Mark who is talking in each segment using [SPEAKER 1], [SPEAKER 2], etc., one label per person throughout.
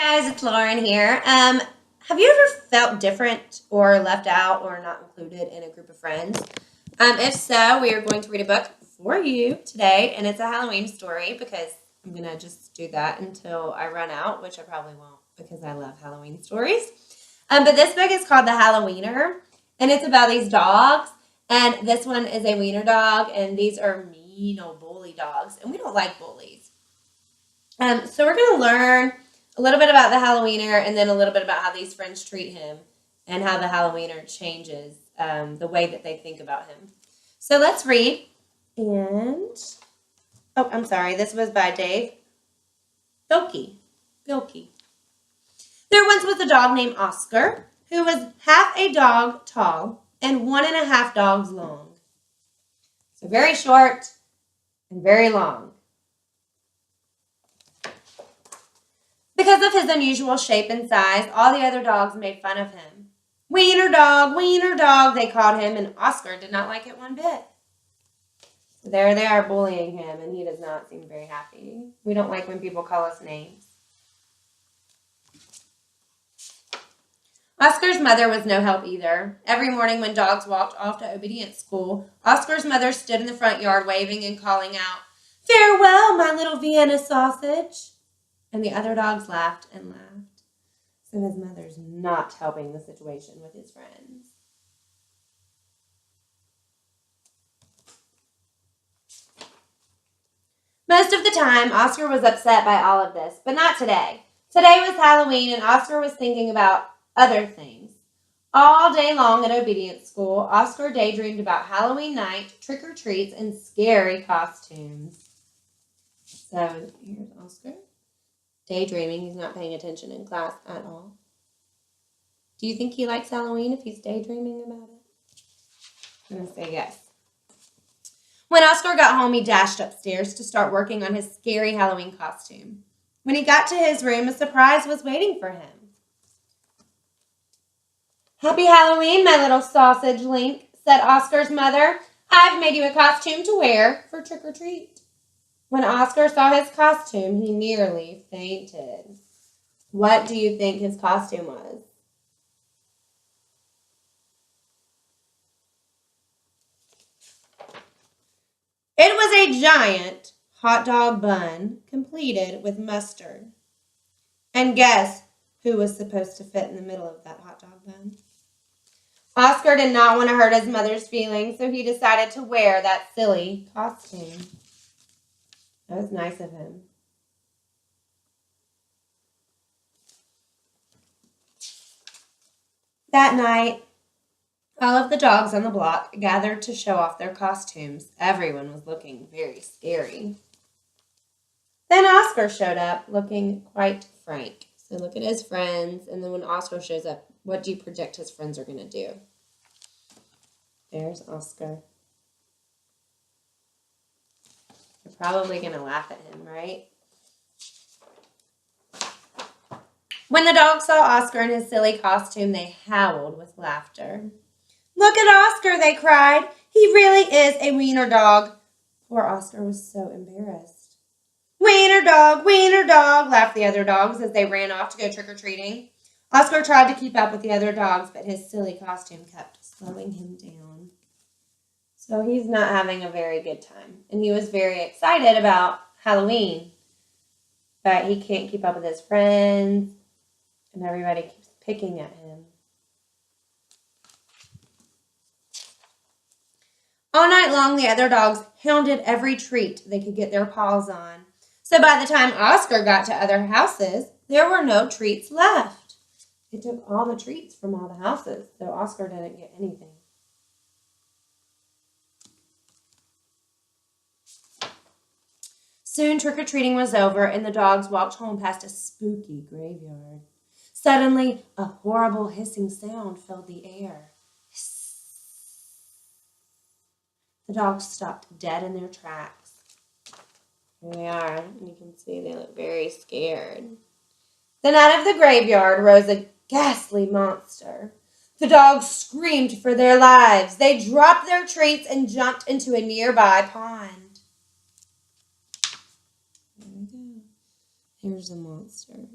[SPEAKER 1] Guys, it's Lauren here. Have you ever felt different or left out or not included in a group of friends? If so, we are going to read a book for you today, and it's a Halloween story because I'm going to just do that until I run out, which I probably won't because I love Halloween stories. But this book is called The Halloweener, and it's about these dogs, and this one is a wiener dog, and these are mean old bully dogs, and we don't like bullies. So we're going to learn a little bit about the Halloweener and then a little bit about how these friends treat him and how the Halloweener changes the way that they think about him. So let's read. And, oh, I'm sorry. This was by Dave Bilkey. There once was a dog named Oscar who was half a dog tall and 1.5 dogs long. So very short and very long. Because of his unusual shape and size, all the other dogs made fun of him. Wiener dog, they called him, and Oscar did not like it one bit. So there they are bullying him, and he does not seem very happy. We don't like when people call us names. Oscar's mother was no help either. Every morning when dogs walked off to obedience school, Oscar's mother stood in the front yard waving and calling out, "Farewell, my little Vienna sausage." And the other dogs laughed and laughed. So his mother's not helping the situation with his friends. Most of the time, Oscar was upset by all of this, but not today. Today was Halloween, and Oscar was thinking about other things. All day long at obedience school, Oscar daydreamed about Halloween night, trick-or-treats, and scary costumes. So here's Oscar. Daydreaming. He's not paying attention in class at all. Do you think he likes Halloween if he's daydreaming about it? I'm going to say yes. When Oscar got home, he dashed upstairs to start working on his scary Halloween costume. When he got to his room, a surprise was waiting for him. "Happy Halloween, my little sausage link," said Oscar's mother. "I've made you a costume to wear for trick-or-treat." When Oscar saw his costume, he nearly fainted. What do you think his costume was? It was a giant hot dog bun completed with mustard. And guess who was supposed to fit in the middle of that hot dog bun? Oscar did not want to hurt his mother's feelings, so he decided to wear that silly costume. That was nice of him. That night, all of the dogs on the block gathered to show off their costumes. Everyone was looking very scary. Then Oscar showed up looking quite frank. So look at his friends, and then when Oscar shows up, what do you predict his friends are going to do? There's Oscar. They're probably going to laugh at him, right? When the dogs saw Oscar in his silly costume, they howled with laughter. "Look at Oscar," they cried. "He really is a wiener dog." Poor Oscar was so embarrassed. Wiener dog," laughed the other dogs as they ran off to go trick-or-treating. Oscar tried to keep up with the other dogs, but his silly costume kept slowing him down. So he's not having a very good time. And he was very excited about Halloween. But he can't keep up with his friends. And everybody keeps picking at him. All night long, the other dogs hounded every treat they could get their paws on. So by the time Oscar got to other houses, there were no treats left. They took all the treats from all the houses, so Oscar didn't get anything. Soon trick-or-treating was over, and the dogs walked home past a spooky graveyard. Suddenly, a horrible hissing sound filled the air. Hiss. The dogs stopped dead in their tracks. Here they are, and you can see they look very scared. Then out of the graveyard rose a ghastly monster. The dogs screamed for their lives. They dropped their treats and jumped into a nearby pond. There we go. Here's the monster.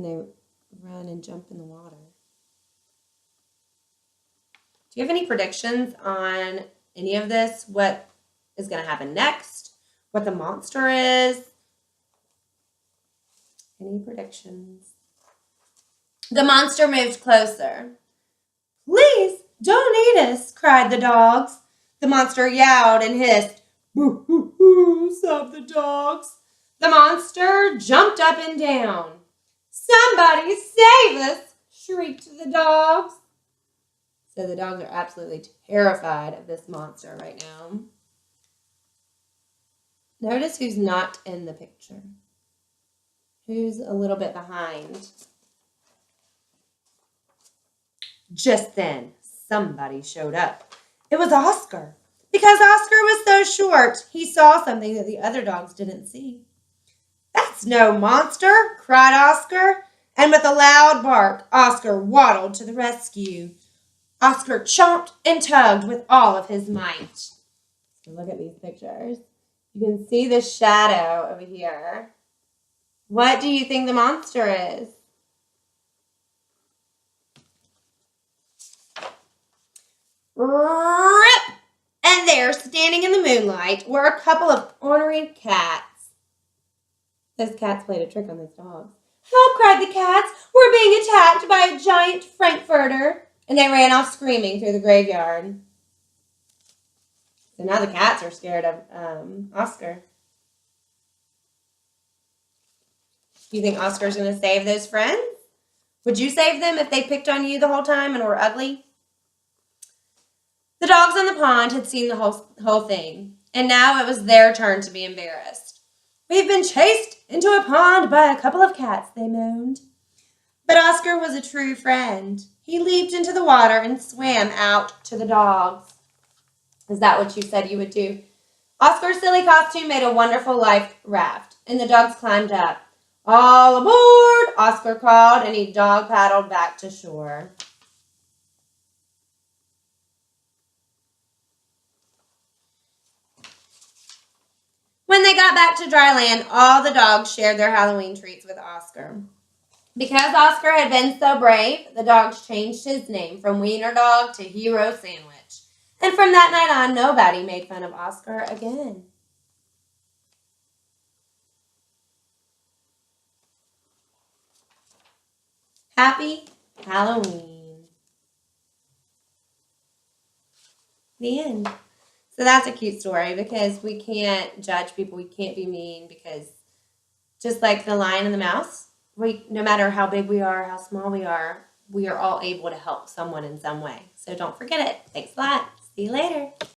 [SPEAKER 1] they run and jump in the water. Do you have any predictions on any of this? What is going to happen next? What the monster is? Any predictions? The monster moved closer. "Please, don't eat us," cried the dogs. The monster yowled and hissed. "Boo, hoo, hoo," sobbed the dogs. The monster jumped up and down. "Somebody save us," shrieked the dogs. So the dogs are absolutely terrified of this monster right now. Notice who's not in the picture. Who's a little bit behind. Just then, somebody showed up. It was Oscar. Because Oscar was so short, he saw something that the other dogs didn't see. "That's no monster," cried Oscar. And with a loud bark, Oscar waddled to the rescue. Oscar chomped and tugged with all of his might. So look at these pictures. You can see the shadow over here. What do you think the monster is? Rip! And there, standing in the moonlight, were a couple of ornery cats. Those cats played a trick on those dogs. "Help!" cried the cats. "We're being attacked by a giant Frankfurter." And they ran off screaming through the graveyard. So now the cats are scared of Oscar. Do you think Oscar's going to save those friends? Would you save them if they picked on you the whole time and were ugly? The dogs on the pond had seen the whole thing, and now it was their turn to be embarrassed. "We've been chased into a pond by a couple of cats," they moaned. But Oscar was a true friend. He leaped into the water and swam out to the dogs. Is that what you said you would do? Oscar's silly costume made a wonderful life raft, and the dogs climbed up. "All aboard!" Oscar called, and he dog paddled back to shore. When they got back to dry land, all the dogs shared their Halloween treats with Oscar. Because Oscar had been so brave, the dogs changed his name from Wiener Dog to Hero Sandwich. And from that night on, nobody made fun of Oscar again. Happy Halloween. The end. So that's a cute story because we can't judge people. We can't be mean because just like the lion and the mouse, no matter how big we are, how small we are all able to help someone in some way. So don't forget it. Thanks a lot. See you later.